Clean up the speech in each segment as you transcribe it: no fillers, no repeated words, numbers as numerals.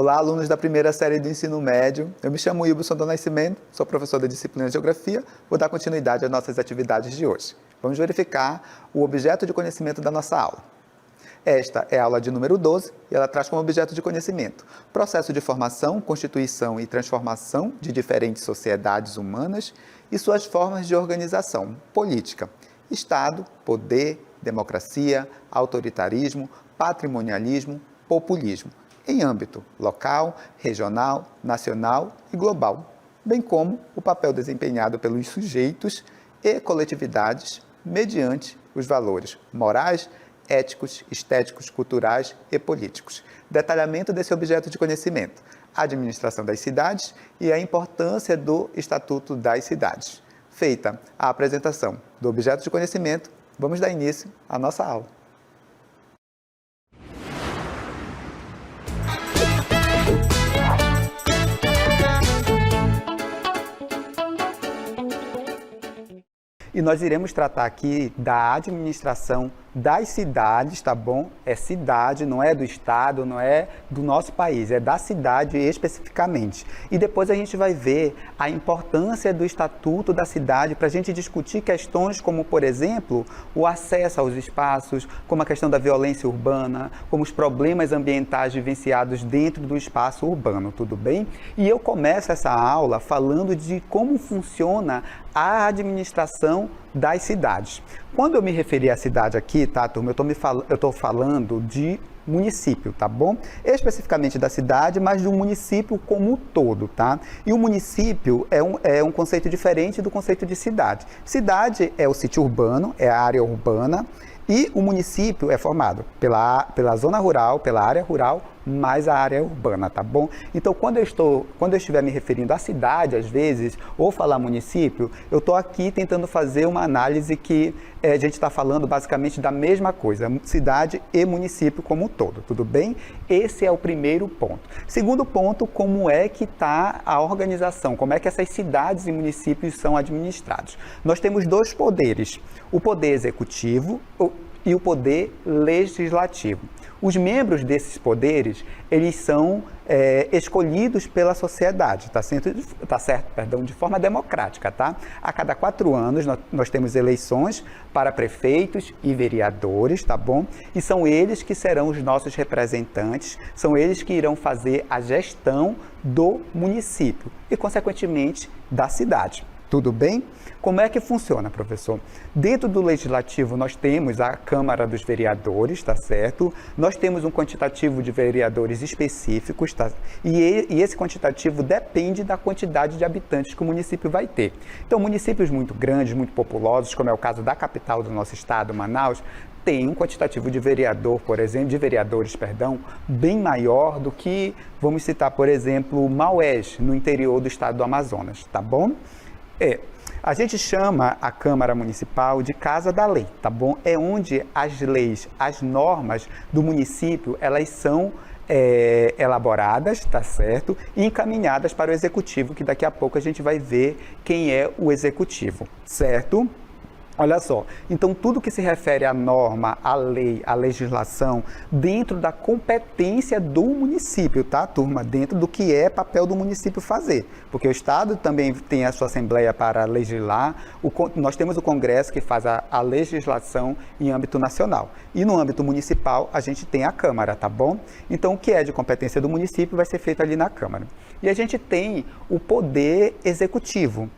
Olá, alunos da primeira série do ensino médio. Eu me chamo Wilson do Nascimento, sou professor da disciplina de Geografia. Vou dar continuidade às nossas atividades de hoje. Vamos verificar o objeto de conhecimento da nossa aula. Esta é a aula de número 12 e ela traz como objeto de conhecimento processo de formação, constituição e transformação de diferentes sociedades humanas e suas formas de organização política, Estado, poder, democracia, autoritarismo, patrimonialismo, populismo, em âmbito local, regional, nacional e global, bem como o papel desempenhado pelos sujeitos e coletividades mediante os valores morais, éticos, estéticos, culturais e políticos. Detalhamento desse objeto de conhecimento, a administração das cidades e a importância do Estatuto das Cidades. Feita a apresentação do objeto de conhecimento, vamos dar início à nossa aula. E nós iremos tratar aqui da administração das cidades, tá bom? É cidade, não é do estado, não é do nosso país, é da cidade especificamente. E depois a gente vai ver a importância do Estatuto da Cidade para a gente discutir questões como, por exemplo, o acesso aos espaços, como a questão da violência urbana, como os problemas ambientais vivenciados dentro do espaço urbano, tudo bem? E eu começo essa aula falando de como funciona a administração das cidades. Quando eu me referi à cidade aqui, tá, turma, eu estou falando de município, tá bom? Especificamente da cidade, mas de um município como um todo, tá? E o município é um conceito diferente do conceito de cidade. Cidade é o sítio urbano, é a área urbana, e o município é formado pela zona rural, pela área rural, mais a área urbana, tá bom? Então, quando eu estiver me referindo à cidade, às vezes, ou falar município, eu estou aqui tentando fazer uma análise que a gente está falando basicamente da mesma coisa, cidade e município como um todo, tudo bem? Esse é o primeiro ponto. Segundo ponto, como é que está a organização, como é que essas cidades e municípios são administrados. Nós temos dois poderes, o poder executivo e o poder legislativo. Os membros desses poderes, eles são escolhidos pela sociedade, de forma democrática, tá? A cada 4 anos nós temos eleições para prefeitos e vereadores, tá bom? E são eles que serão os nossos representantes, são eles que irão fazer a gestão do município e, consequentemente, da cidade. Tudo bem? Como é que funciona, professor? Dentro do Legislativo, nós temos a Câmara dos Vereadores, tá certo? Nós temos um quantitativo de vereadores específicos, tá? E esse quantitativo depende da quantidade de habitantes que o município vai ter. Então, municípios muito grandes, muito populosos, como é o caso da capital do nosso estado, Manaus, tem um quantitativo de vereadores, bem maior do que, vamos citar, por exemplo, Maués, no interior do estado do Amazonas, tá bom? A gente chama a Câmara Municipal de Casa da Lei, tá bom? É onde as leis, as normas do município, elas são elaboradas, tá certo? E encaminhadas para o Executivo, que daqui a pouco a gente vai ver quem é o Executivo, certo? Olha só, então tudo que se refere à norma, à lei, à legislação, dentro da competência do município, tá, turma? Dentro do que é papel do município fazer. Porque o Estado também tem a sua Assembleia para legislar, nós temos o Congresso que faz a legislação em âmbito nacional. E no âmbito municipal, a gente tem a Câmara, tá bom? Então, o que é de competência do município vai ser feito ali na Câmara. E a gente tem o poder executivo.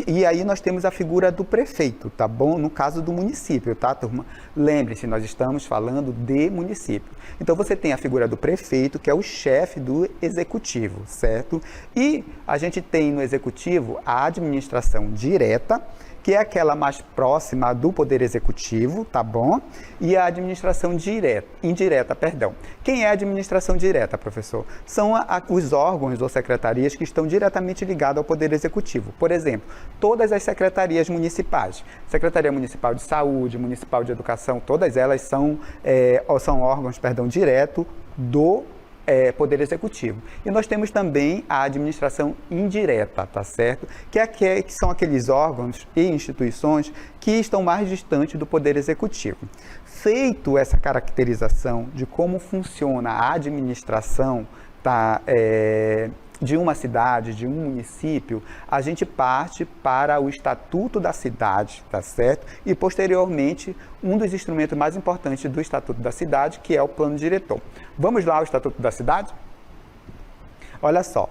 E aí nós temos a figura do prefeito, tá bom? No caso do município, tá, turma? Lembre-se, nós estamos falando de município. Então, você tem a figura do prefeito, que é o chefe do executivo, certo? E a gente tem no executivo a administração direta, que é aquela mais próxima do poder executivo, tá bom? E a administração indireta. Quem é a administração direta, professor? São os órgãos ou secretarias que estão diretamente ligados ao poder executivo. Por exemplo, todas as secretarias municipais, Secretaria Municipal de Saúde, Municipal de Educação, todas elas são órgãos, direto do Poder Executivo. E nós temos também a administração indireta, tá certo? Que são aqueles órgãos e instituições que estão mais distantes do Poder Executivo. Feito essa caracterização de como funciona a administração tá, de uma cidade, de um município, a gente parte para o Estatuto da Cidade, tá certo? E, posteriormente, um dos instrumentos mais importantes do Estatuto da Cidade, que é o Plano Diretor. Vamos lá ao Estatuto da Cidade? Olha só.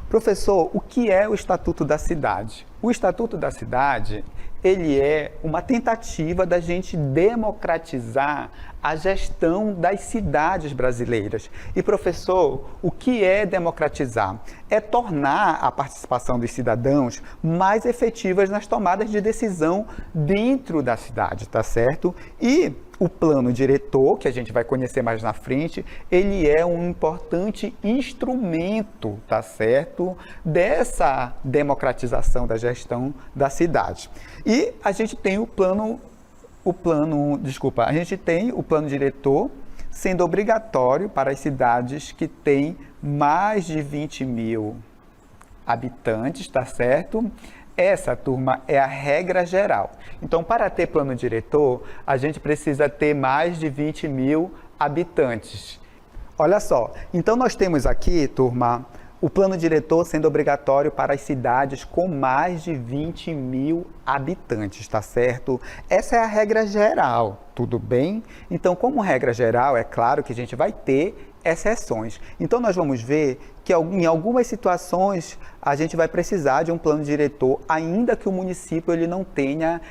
Professor, o que é o Estatuto da Cidade? O Estatuto da Cidade, ele é uma tentativa da gente democratizar a gestão das cidades brasileiras. E, professor, o que é democratizar? É tornar a participação dos cidadãos mais efetivas nas tomadas de decisão dentro da cidade, tá certo? E o plano diretor, que a gente vai conhecer mais na frente, ele é um importante instrumento, tá certo? Dessa democratização da gestão da cidade. E a gente tem o plano diretor sendo obrigatório para as cidades que têm mais de 20 mil habitantes, tá certo? Essa, turma, é a regra geral. Então, para ter plano diretor, a gente precisa ter mais de 20 mil habitantes. Olha só, então nós temos aqui, turma, o plano diretor sendo obrigatório para as cidades com mais de 20 mil habitantes, tá certo? Essa é a regra geral, tudo bem? Então, como regra geral, é claro que a gente vai ter exceções. Então, nós vamos ver que em algumas situações a gente vai precisar de um plano diretor, ainda que o município ele não tenha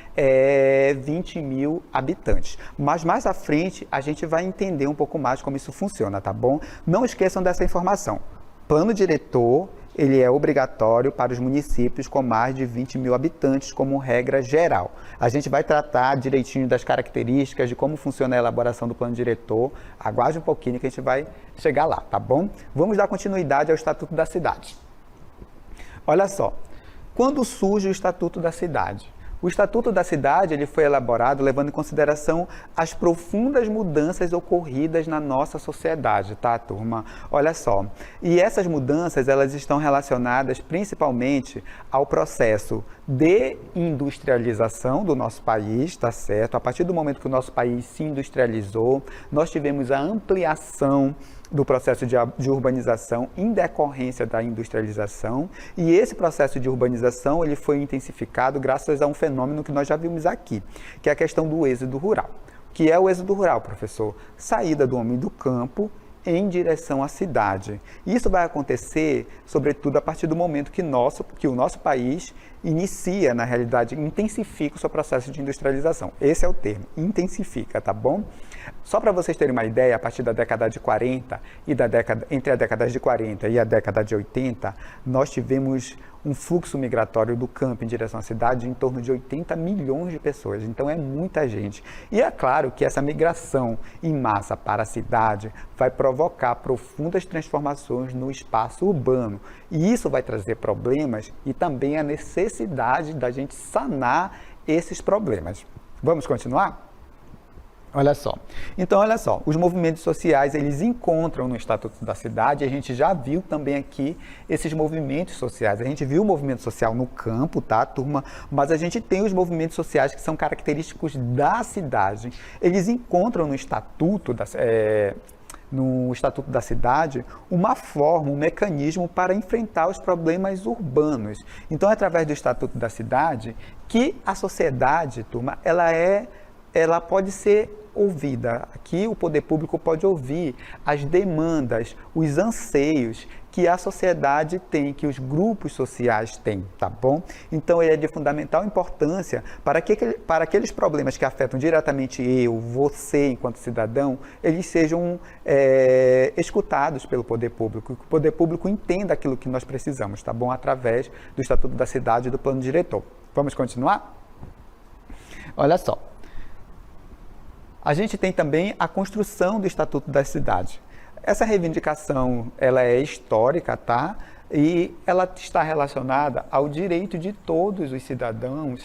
20 mil habitantes. Mas mais à frente a gente vai entender um pouco mais como isso funciona, tá bom? Não esqueçam dessa informação. Plano diretor, ele é obrigatório para os municípios com mais de 20 mil habitantes, como regra geral. A gente vai tratar direitinho das características, de como funciona a elaboração do plano diretor. Aguarde um pouquinho que a gente vai chegar lá, tá bom? Vamos dar continuidade ao Estatuto da Cidade. Olha só, quando surge o Estatuto da Cidade? O Estatuto da Cidade ele foi elaborado levando em consideração as profundas mudanças ocorridas na nossa sociedade, tá, turma? Olha só, e essas mudanças elas estão relacionadas principalmente ao processo de industrialização do nosso país, tá certo? A partir do momento que o nosso país se industrializou, nós tivemos a ampliação do processo de urbanização em decorrência da industrialização, e esse processo de urbanização ele foi intensificado graças a um fenômeno que nós já vimos aqui, que é a questão do êxodo rural. O que é o êxodo rural, professor? Saída do homem do campo em direção à cidade. Isso vai acontecer, sobretudo, a partir do momento que o nosso país inicia, na realidade, intensifica o seu processo de industrialização. Esse é o termo, intensifica, tá bom? Só para vocês terem uma ideia, a partir da década de 40 entre a década de 40 e a década de 80, nós tivemos um fluxo migratório do campo em direção à cidade em torno de 80 milhões de pessoas. Então é muita gente. E é claro que essa migração em massa para a cidade vai provocar profundas transformações no espaço urbano. E isso vai trazer problemas e também a necessidade da gente sanar esses problemas. Vamos continuar? Olha só. Então, olha só, os movimentos sociais, eles encontram no Estatuto da Cidade, a gente já viu também aqui esses movimentos sociais. A gente viu o movimento social no campo, tá, turma? Mas a gente tem os movimentos sociais que são característicos da cidade. Eles encontram no Estatuto da Cidade, uma forma, um mecanismo para enfrentar os problemas urbanos. Então, é através do Estatuto da Cidade que a sociedade, turma, ela pode ser ouvida. Aqui o poder público pode ouvir as demandas, os anseios que a sociedade tem, que os grupos sociais têm, tá bom? Então, ele é de fundamental importância para aqueles problemas que afetam diretamente você, enquanto cidadão, eles sejam escutados pelo poder público, que o poder público entenda aquilo que nós precisamos, tá bom? Através do Estatuto da Cidade e do Plano Diretor. Vamos continuar? Olha só. A gente tem também a construção do Estatuto da Cidade. Essa reivindicação, ela é histórica, tá? E ela está relacionada ao direito de todos os cidadãos,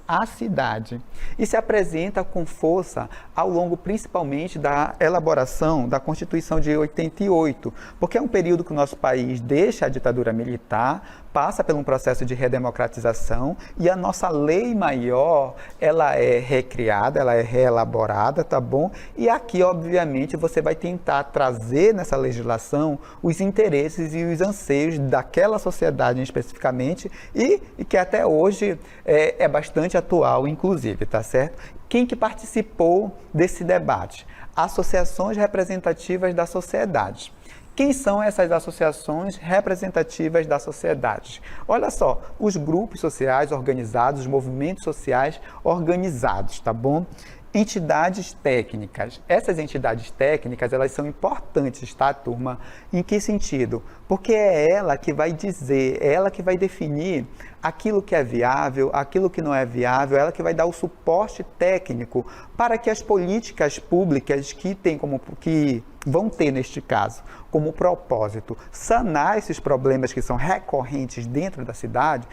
à cidade. E se apresenta com força ao longo, principalmente, da elaboração da Constituição de 88, porque é um período que o nosso país deixa a ditadura militar passa por um processo de redemocratização e a nossa lei maior, ela é recriada, ela é reelaborada, tá bom? E aqui, obviamente, você vai tentar trazer nessa legislação os interesses e os anseios daquela sociedade especificamente e que até hoje é bastante atual, inclusive, tá certo? Quem que participou desse debate? Associações representativas da sociedade. Quem são essas associações representativas da sociedade? Olha só, os grupos sociais organizados, os movimentos sociais organizados, tá bom? Entidades técnicas. Essas entidades técnicas, elas são importantes, tá, turma? Em que sentido? Porque é ela que vai dizer, é ela que vai definir aquilo que é viável, aquilo que não é viável, ela que vai dar o suporte técnico para que as políticas públicas que vão ter, neste caso, como propósito, sanar esses problemas que são recorrentes dentro das cidades,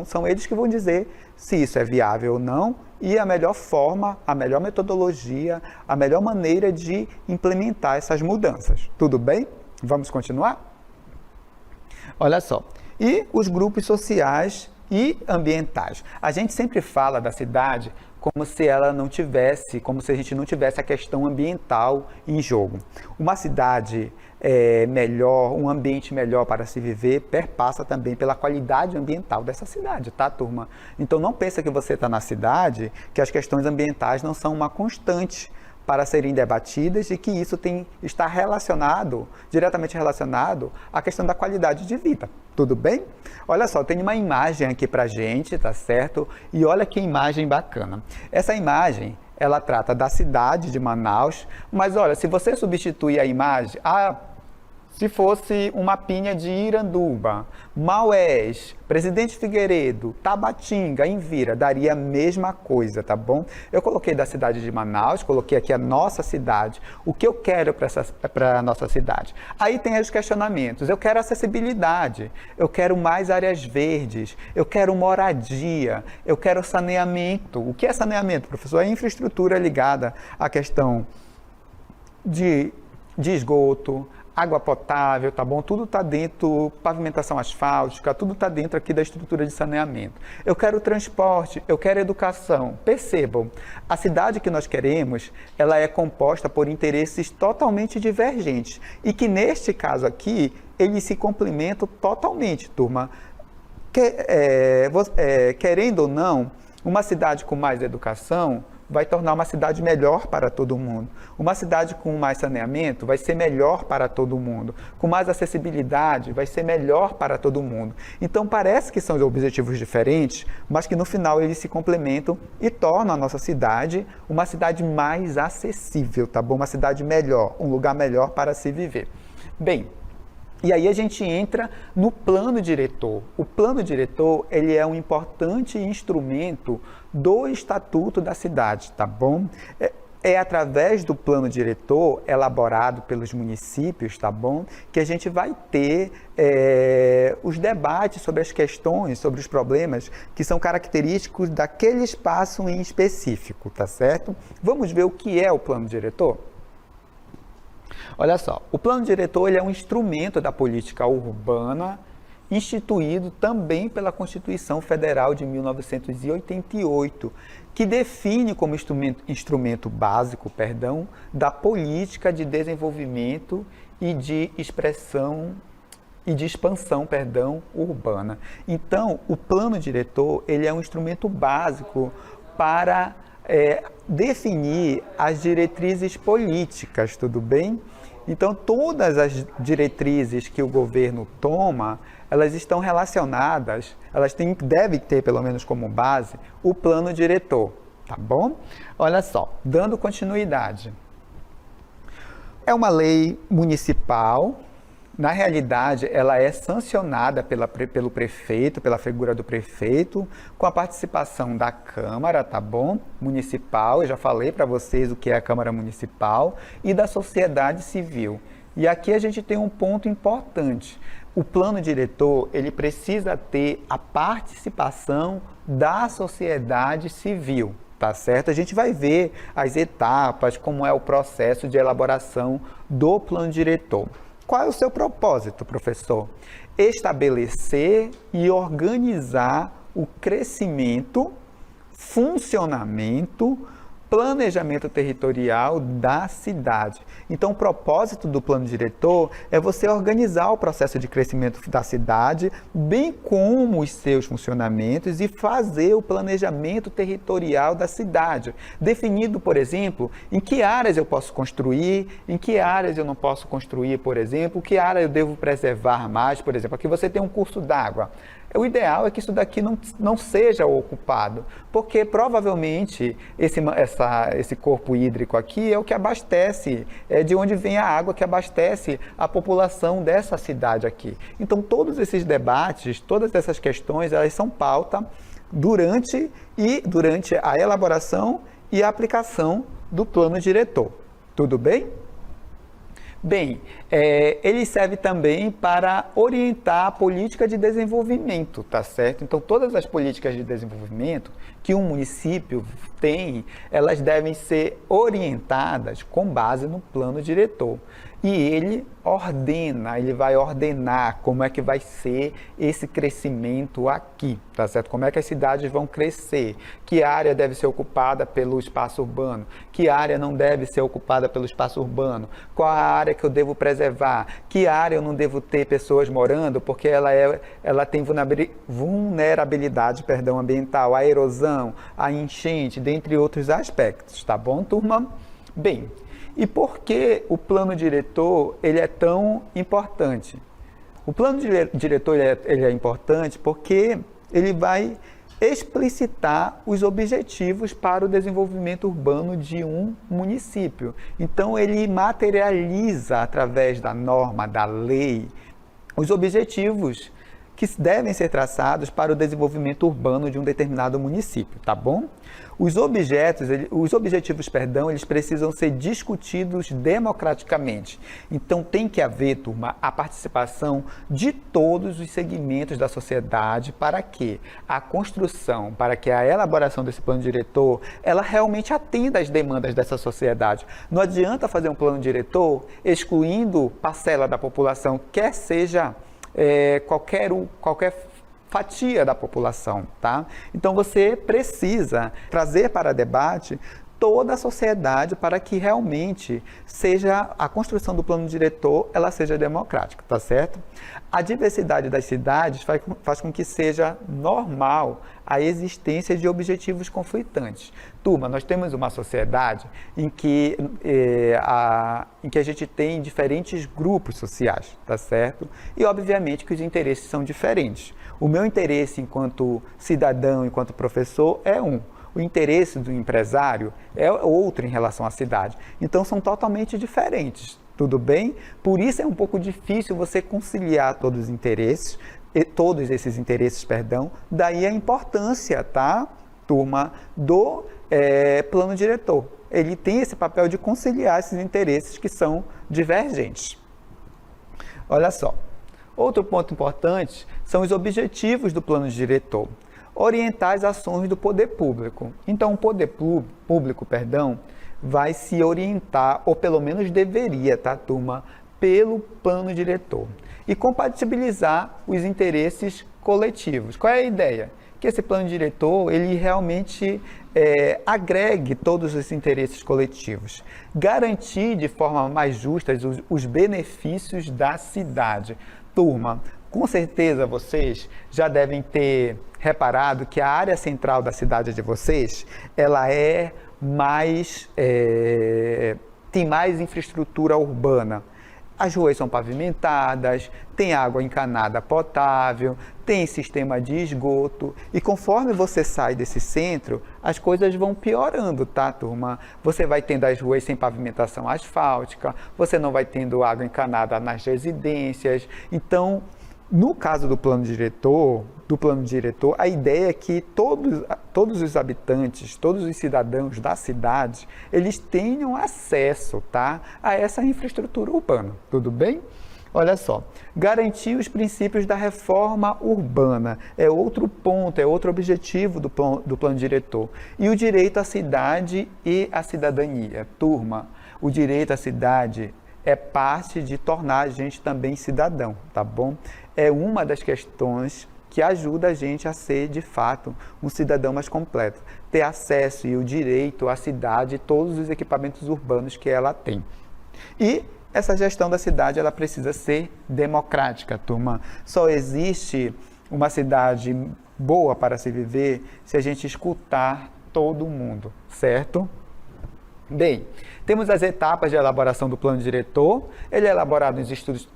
são eles que vão dizer se isso é viável ou não e a melhor forma, a melhor metodologia, a melhor maneira de implementar essas mudanças. Tudo bem? Vamos continuar? Olha só. E os grupos sociais e ambientais. A gente sempre fala da cidade como se ela não tivesse, como se a gente não tivesse a questão ambiental em jogo. Uma cidade melhor, um ambiente melhor para se viver, perpassa também pela qualidade ambiental dessa cidade, tá, turma? Então não pensa que você está na cidade, que as questões ambientais não são uma constante para serem debatidas e que isso está diretamente relacionado à questão da qualidade de vida. Tudo bem? Olha só, tem uma imagem aqui pra gente, tá certo? E olha que imagem bacana. Essa imagem, ela trata da cidade de Manaus, mas olha, se você substituir a imagem, se fosse um mapinha de Iranduba, Maués, Presidente Figueiredo, Tabatinga, Envira, daria a mesma coisa, tá bom? Eu coloquei da cidade de Manaus, coloquei aqui a nossa cidade, o que eu quero para a nossa cidade. Aí tem os questionamentos, eu quero acessibilidade, eu quero mais áreas verdes, eu quero moradia, eu quero saneamento. O que é saneamento, professor? É infraestrutura ligada à questão de esgoto, água potável, tá bom? Tudo está dentro, pavimentação asfáltica, tudo está dentro aqui da estrutura de saneamento. Eu quero transporte, eu quero educação. Percebam, a cidade que nós queremos, ela é composta por interesses totalmente divergentes e que neste caso aqui, eles se complementam totalmente, turma. Querendo ou não, uma cidade com mais educação vai tornar uma cidade melhor para todo mundo. Uma cidade com mais saneamento vai ser melhor para todo mundo. Com mais acessibilidade vai ser melhor para todo mundo. Então parece que são objetivos diferentes, mas que no final eles se complementam e tornam a nossa cidade uma cidade mais acessível, tá bom? Uma cidade melhor, um lugar melhor para se viver. Bem, e aí a gente entra no plano diretor. O plano diretor, ele é um importante instrumento do Estatuto da Cidade, tá bom? É através do plano diretor, elaborado pelos municípios, tá bom? Que a gente vai ter os debates sobre as questões, sobre os problemas que são característicos daquele espaço em específico, tá certo? Vamos ver o que é o plano diretor? Olha só, o plano diretor ele é um instrumento da política urbana instituído também pela Constituição Federal de 1988, que define como instrumento básico, da política de desenvolvimento e de expansão, urbana. Então, o plano diretor ele é um instrumento básico para definir as diretrizes políticas, tudo bem? Então, todas as diretrizes que o governo toma, elas estão relacionadas, devem ter pelo menos como base o plano diretor, tá bom? Olha só, dando continuidade. É uma lei municipal. Na realidade, ela é sancionada pelo prefeito, pela figura do prefeito, com a participação da Câmara, tá bom? Municipal, eu já falei para vocês o que é a Câmara Municipal, e da sociedade civil. E aqui a gente tem um ponto importante. O plano diretor, ele precisa ter a participação da sociedade civil, tá certo? A gente vai ver as etapas, como é o processo de elaboração do plano diretor. Qual é o seu propósito, professor? estabelecer e organizar o crescimento, funcionamento, planejamento territorial da cidade. Então, o propósito do plano diretor é você organizar o processo de crescimento da cidade, bem como os seus funcionamentos e fazer o planejamento territorial da cidade, definindo, por exemplo, em que áreas eu posso construir, em que áreas eu não posso construir, por exemplo, que área eu devo preservar mais, por exemplo. Aqui você tem um curso d'água. O ideal é que isso daqui não seja ocupado, porque provavelmente esse corpo hídrico aqui é o que abastece, é de onde vem a água que abastece a população dessa cidade aqui. Então, todos esses debates, todas essas questões, elas são pauta durante a elaboração e a aplicação do plano diretor. Tudo bem? Bem, ele serve também para orientar a política de desenvolvimento, tá certo? Então, todas as políticas de desenvolvimento que um município tem, elas devem ser orientadas com base no plano diretor. E ele vai ordenar como é que vai ser esse crescimento aqui, tá certo? Como é que as cidades vão crescer, que área deve ser ocupada pelo espaço urbano, que área não deve ser ocupada pelo espaço urbano, qual a área que eu devo preservar, que área eu não devo ter pessoas morando, porque ela tem vulnerabilidade ambiental, a erosão, a enchente, dentre outros aspectos, tá bom, turma? Bem, e por que o plano diretor ele é tão importante? O plano diretor ele é importante porque ele vai explicitar os objetivos para o desenvolvimento urbano de um município. Então, ele materializa, através da norma, da lei, os objetivos que devem ser traçados para o desenvolvimento urbano de um determinado município, tá bom? Os objetivos, eles precisam ser discutidos democraticamente. Então, tem que haver, turma, a participação de todos os segmentos da sociedade para que a elaboração desse plano diretor, ela realmente atenda às demandas dessa sociedade. Não adianta fazer um plano diretor excluindo parcela da população, quer seja qualquer fatia da população, tá? Então, você precisa trazer para debate toda a sociedade para que realmente a construção do plano diretor ela seja democrática, tá certo? A diversidade das cidades faz com que seja normal a existência de objetivos conflitantes. Turma, nós temos uma sociedade em que a gente tem diferentes grupos sociais, tá certo? E, obviamente, que os interesses são diferentes. O meu interesse enquanto cidadão, enquanto professor, é um. O interesse do empresário é outro em relação à cidade. Então, são totalmente diferentes, tudo bem? Por isso é um pouco difícil você conciliar todos esses interesses, daí a importância, tá, turma, do plano diretor. Ele tem esse papel de conciliar esses interesses que são divergentes. Olha só, outro ponto importante são os objetivos do plano diretor. Orientar as ações do poder público. Então, o poder público, vai se orientar, ou pelo menos deveria, tá, turma, pelo plano diretor. E compatibilizar os interesses coletivos. Qual é a ideia? Que esse plano diretor, ele realmente agregue todos os interesses coletivos. Garantir de forma mais justa os benefícios da cidade. Turma, com certeza vocês já devem ter reparado que a área central da cidade de vocês, ela tem mais infraestrutura urbana. As ruas são pavimentadas, tem água encanada potável, tem sistema de esgoto. E conforme você sai desse centro, as coisas vão piorando, tá, turma? Você vai tendo as ruas sem pavimentação asfáltica, você não vai tendo água encanada nas residências. Então, no caso do plano diretor, a ideia é que todos os habitantes, todos os cidadãos da cidade, eles tenham acesso, tá, a essa infraestrutura urbana, tudo bem? Olha só, garantir os princípios da reforma urbana é outro ponto, é outro objetivo do plano diretor. E o direito à cidade e à cidadania. Turma, o direito à cidade é parte de tornar a gente também cidadão, tá bom? é uma das questões que ajuda a gente a ser, de fato, um cidadão mais completo. Ter acesso e o direito à cidade e todos os equipamentos urbanos que ela tem. E essa gestão da cidade, ela precisa ser democrática, turma. Só existe uma cidade boa para se viver se a gente escutar todo mundo, certo? Bem, temos as etapas de elaboração do plano diretor. Ele é elaborado nos estudos,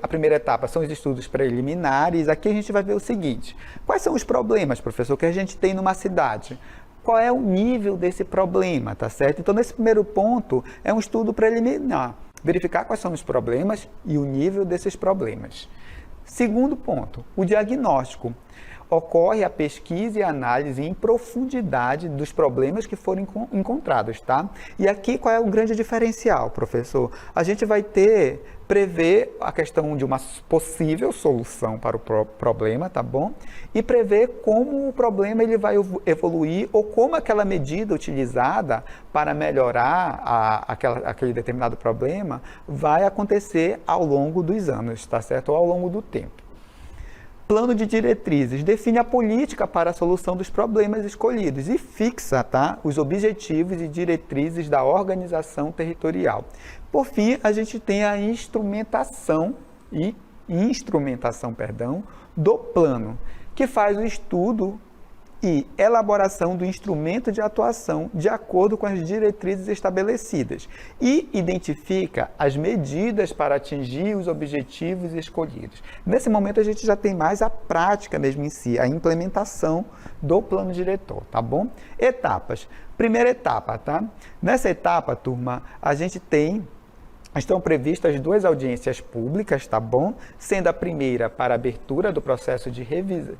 a primeira etapa são os estudos preliminares. Aqui a gente vai ver o seguinte: quais são os problemas, professor, que a gente tem numa cidade? Qual é o nível desse problema, tá certo? Então, nesse primeiro ponto, é um estudo preliminar. Verificar quais são os problemas e o nível desses problemas. Segundo ponto, o diagnóstico. Ocorre a pesquisa e a análise em profundidade dos problemas que foram encontrados, tá? E aqui qual é o grande diferencial, professor? A gente vai prever a questão de uma possível solução para o problema, tá bom? E prever como o problema ele vai evoluir ou como aquela medida utilizada para melhorar aquele determinado problema vai acontecer ao longo dos anos, tá certo? Ou ao longo do tempo. Plano de diretrizes define a política para a solução dos problemas escolhidos e fixa, tá, os objetivos e diretrizes da organização territorial. Por fim, a gente tem a instrumentação do plano, que faz o estudo e elaboração do instrumento de atuação de acordo com as diretrizes estabelecidas e identifica as medidas para atingir os objetivos escolhidos. Nesse momento a gente já tem mais a prática mesmo em si, a implementação do plano diretor, tá bom? Etapas. Primeira etapa, tá? Nessa etapa, turma, estão previstas 2 audiências públicas, tá bom? Sendo a primeira para abertura do processo de revisão.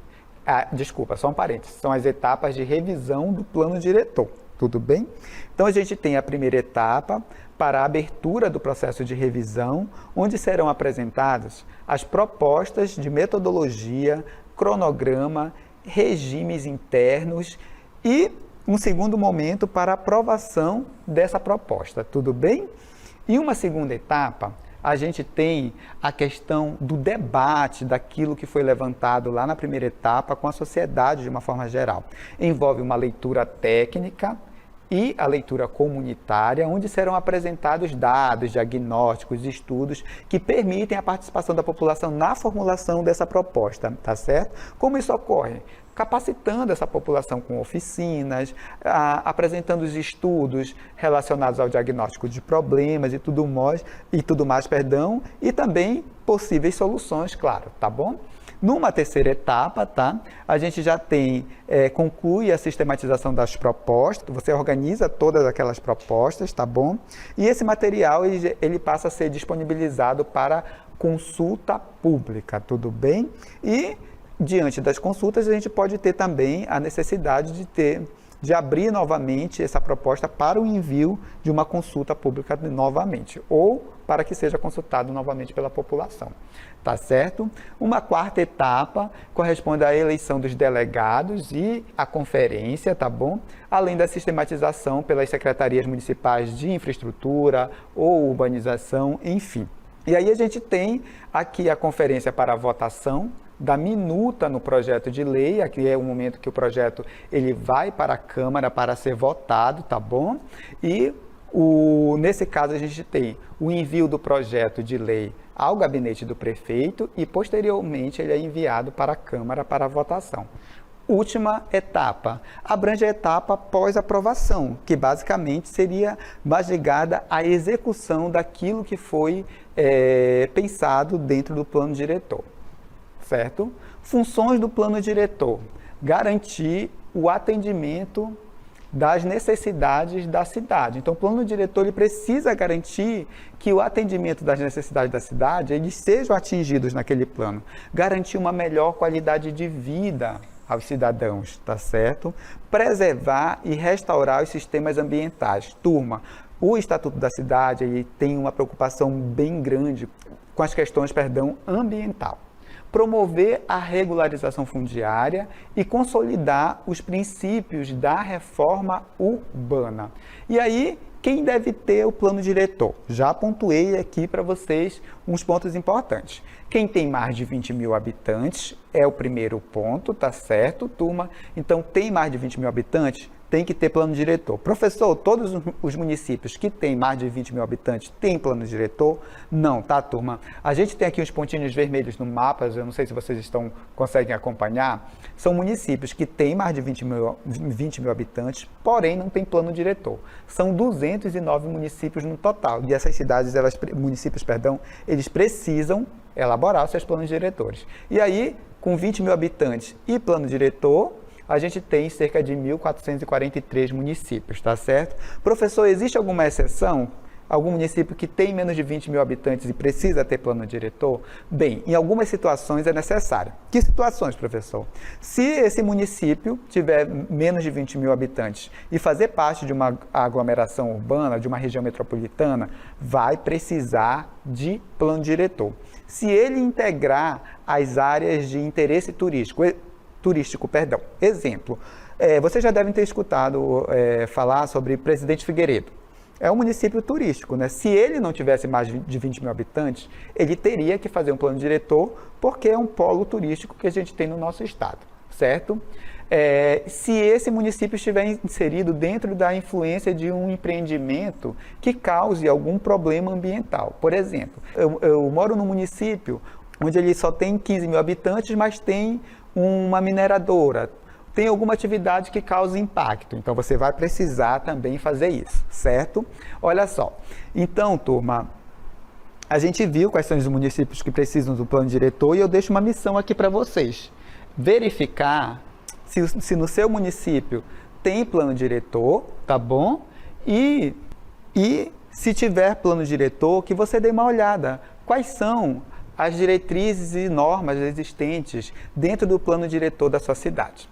Só um parênteses, são as etapas de revisão do plano diretor, tudo bem? Então, a gente tem a primeira etapa para a abertura do processo de revisão, onde serão apresentadas as propostas de metodologia, cronograma, regimes internos e um segundo momento para aprovação dessa proposta, tudo bem? E uma segunda etapa, a gente tem a questão do debate daquilo que foi levantado lá na primeira etapa com a sociedade de uma forma geral. Envolve uma leitura técnica e a leitura comunitária, onde serão apresentados dados, diagnósticos, estudos que permitem a participação da população na formulação dessa proposta, tá certo? Como isso ocorre? Capacitando essa população com oficinas, apresentando os estudos relacionados ao diagnóstico de problemas e tudo mais, e também possíveis soluções, claro, tá bom? Numa terceira etapa, tá? A gente já conclui a sistematização das propostas, você organiza todas aquelas propostas, tá bom? E esse material, ele passa a ser disponibilizado para consulta pública, tudo bem? E diante das consultas, a gente pode ter também a necessidade de abrir novamente essa proposta para o envio de uma consulta pública novamente, ou para que seja consultado novamente pela população, tá certo? Uma quarta etapa corresponde à eleição dos delegados e à conferência, tá bom? Além da sistematização pelas secretarias municipais de infraestrutura ou urbanização, enfim. E aí a gente tem aqui a conferência para a votação da minuta no projeto de lei. Aqui é o momento que o projeto ele vai para a Câmara para ser votado, tá bom? E nesse caso a gente tem o envio do projeto de lei ao gabinete do prefeito e posteriormente ele é enviado para a Câmara para a votação. Última etapa, abrange a etapa pós-aprovação, que basicamente seria mais ligada à execução daquilo que foi pensado dentro do plano diretor. Certo? Funções do plano diretor: garantir o atendimento das necessidades da cidade. Então, o plano diretor ele precisa garantir que o atendimento das necessidades da cidade eles sejam atingidos naquele plano. Garantir uma melhor qualidade de vida aos cidadãos, tá certo? Preservar e restaurar os sistemas ambientais. Turma, o Estatuto da Cidade ele tem uma preocupação bem grande com as questões, ambiental. promover a regularização fundiária e consolidar os princípios da reforma urbana. E aí, quem deve ter o plano diretor? Já pontuei aqui para vocês uns pontos importantes. Quem tem mais de 20 mil habitantes é o primeiro ponto, tá certo, turma? Então, tem mais de 20 mil habitantes? Tem que ter plano diretor. Professor, todos os municípios que têm mais de 20 mil habitantes têm plano diretor? Não, tá, turma? A gente tem aqui uns pontinhos vermelhos no mapa, eu não sei se vocês conseguem acompanhar. São municípios que têm mais de 20 mil habitantes, porém não tem plano diretor. São 209 municípios no total. E essas cidades, municípios, eles precisam elaborar os seus planos diretores. E aí, com 20 mil habitantes e plano diretor, a gente tem cerca de 1.443 municípios, tá certo? Professor, existe alguma exceção? Algum município que tem menos de 20 mil habitantes e precisa ter plano diretor? Bem, em algumas situações é necessário. Que situações, professor? Se esse município tiver menos de 20 mil habitantes e fazer parte de uma aglomeração urbana, de uma região metropolitana, vai precisar de plano diretor. Se ele integrar as áreas de interesse turístico, Exemplo, vocês já devem ter escutado falar sobre Presidente Figueiredo. É um município turístico, né? Se ele não tivesse mais de 20 mil habitantes, ele teria que fazer um plano diretor, porque é um polo turístico que a gente tem no nosso estado, certo? Se esse município estiver inserido dentro da influência de um empreendimento que cause algum problema ambiental. Por exemplo, eu moro num município onde ele só tem 15 mil habitantes, mas tem uma mineradora, tem alguma atividade que cause impacto, então você vai precisar também fazer isso, certo? Olha só, então, turma, a gente viu quais são os municípios que precisam do plano diretor e eu deixo uma missão aqui para vocês, verificar se no seu município tem plano diretor, tá bom? E se tiver plano diretor, que você dê uma olhada, quais são as diretrizes e normas existentes dentro do plano diretor da sua cidade.